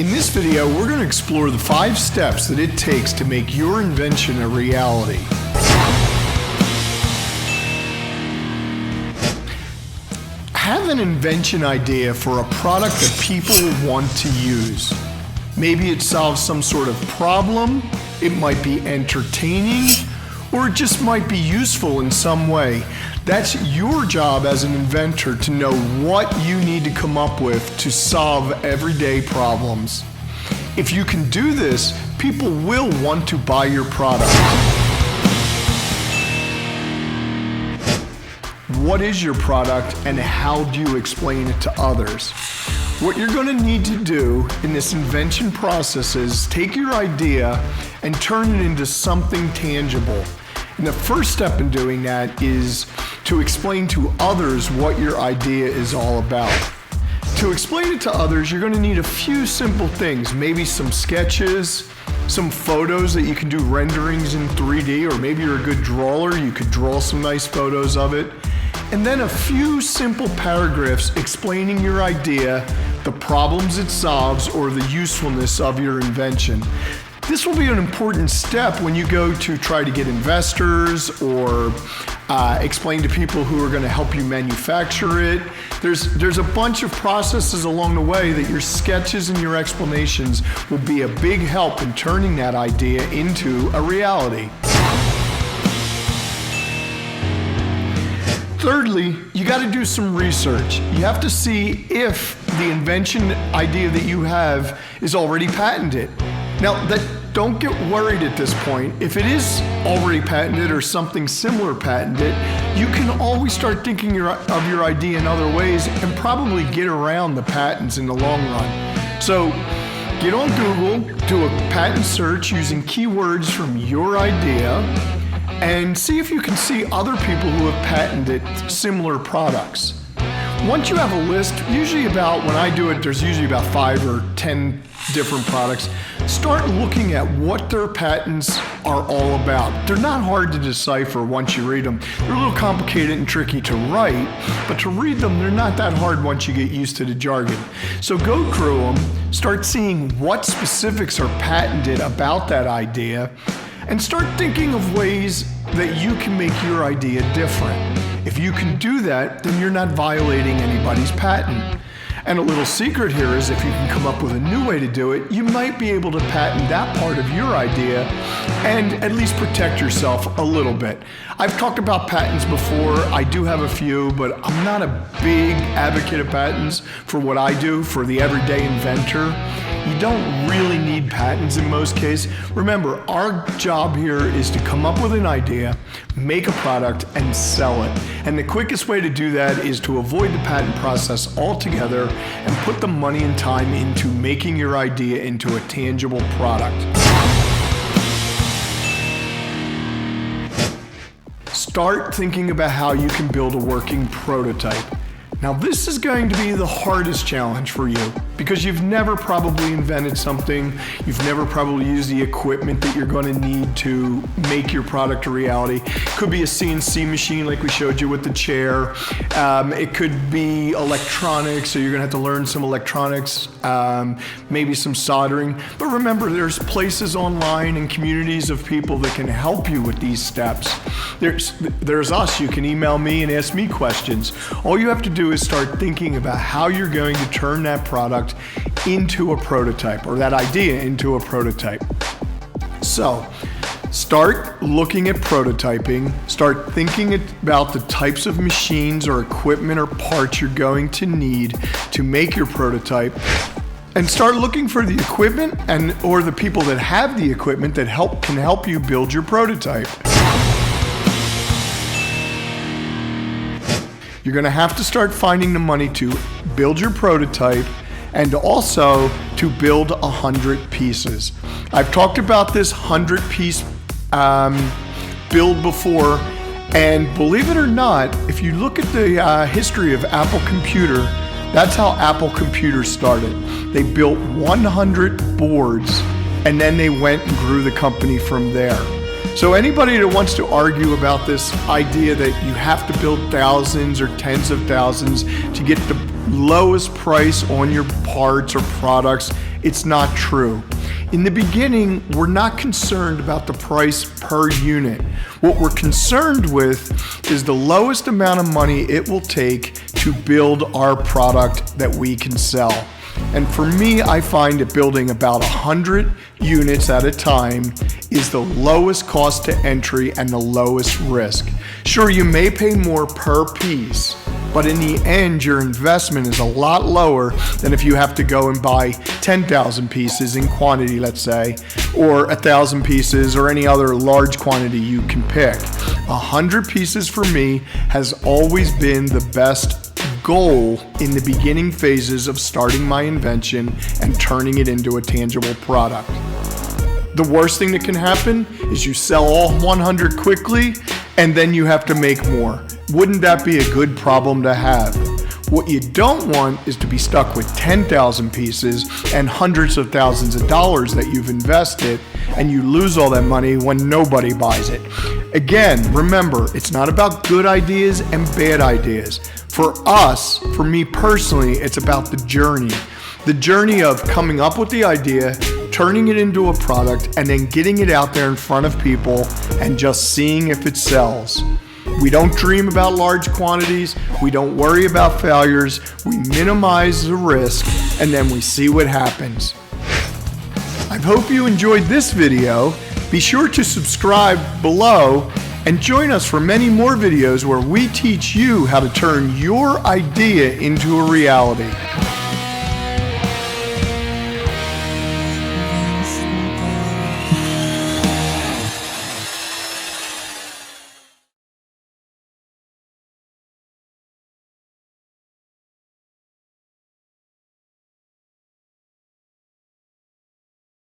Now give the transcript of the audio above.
In this video, we're going to explore the 5 steps that it takes to make your invention a reality. Have an invention idea for a product that people want to use. Maybe it solves some sort of problem, it might be entertaining, or it just might be useful in some way. That's your job as an inventor to know what you need to come up with to solve everyday problems. If you can do this, people will want to buy your product. What is your product and how do you explain it to others? What you're going to need to do in this invention process is take your idea and turn it into something tangible. And the first step in doing that is to explain to others what your idea is all about. To explain it to others, you're going to need a few simple things, maybe some sketches, some photos that you can do renderings in 3D, or maybe you're a good drawer, you could draw some nice photos of it. And then a few simple paragraphs explaining your idea, the problems it solves, or the usefulness of your invention. This will be an important step when you go to try to get investors or explain to people who are going to help you manufacture it. There's a bunch of processes along the way that your sketches and your explanations will be a big help in turning that idea into a reality. Thirdly, you got to do some research. You have to see if the invention idea that you have is already patented. Now, don't get worried at this point. If it is already patented or something similar patented, you can always start thinking of your idea in other ways and probably get around the patents in the long run. So get on Google, do a patent search using keywords from your idea, and see if you can see other people who have patented similar products. Once you have a list, usually when I do it, there's usually about 5 or 10 different products. Start looking at what their patents are all about. They're not hard to decipher once you read them. They're a little complicated and tricky to write, but to read them, they're not that hard once you get used to the jargon. So go through them, start seeing what specifics are patented about that idea, and start thinking of ways that you can make your idea different. If you can do that, then you're not violating anybody's patent. And a little secret here is if you can come up with a new way to do it, you might be able to patent that part of your idea and at least protect yourself a little bit. I've talked about patents before. I do have a few, but I'm not a big advocate of patents for what I do for the everyday inventor. You don't really need patents in most cases. Remember, our job here is to come up with an idea, make a product, and sell it. And the quickest way to do that is to avoid the patent process altogether and put the money and time into making your idea into a tangible product. Start thinking about how you can build a working prototype. Now, this is going to be the hardest challenge for you because you've never probably invented something, you've never probably used the equipment that you're going to need to make your product a reality. It could be a CNC machine like we showed you with the chair. It could be electronics, so you're going to have to learn some electronics, maybe some soldering. But remember, there's places online and communities of people that can help you with these steps. There's us. You can email me and ask me questions. All you have to do is start thinking about how you're going to turn that product into a prototype, or that idea into a prototype. So start looking at prototyping, start thinking about the types of machines or equipment or parts you're going to need to make your prototype, and start looking for the equipment or the people that have the equipment that can help you build your prototype. You're going to have to start finding the money to build your prototype and also to build 100 pieces. I've talked about this 100-piece build before, and believe it or not, if you look at the history of Apple Computer, that's how Apple Computer started. They built 100 boards, and then they went and grew the company from there. So anybody that wants to argue about this idea that you have to build thousands or tens of thousands to get the lowest price on your parts or products it's not true. In the beginning, we're not concerned about the price per unit. What we're concerned with is the lowest amount of money it will take to build our product that we can sell. And for me, I find that building about 100 units at a time is the lowest cost to entry and the lowest risk. Sure, you may pay more per piece, but in the end, your investment is a lot lower than if you have to go and buy 10,000 pieces in quantity, let's say, or 1,000 pieces or any other large quantity you can pick. 100 pieces for me has always been the best goal in the beginning phases of starting my invention and turning it into a tangible product. The worst thing that can happen is you sell all 100 quickly and then you have to make more. Wouldn't that be a good problem to have? What you don't want is to be stuck with 10,000 pieces and hundreds of thousands of dollars that you've invested and you lose all that money when nobody buys it. Again, remember, it's not about good ideas and bad ideas. For us, for me personally, it's about the journey. The journey of coming up with the idea, turning it into a product, and then getting it out there in front of people and just seeing if it sells. We don't dream about large quantities, we don't worry about failures, we minimize the risk, and then we see what happens. I hope you enjoyed this video. Be sure to subscribe below and join us for many more videos where we teach you how to turn your idea into a reality.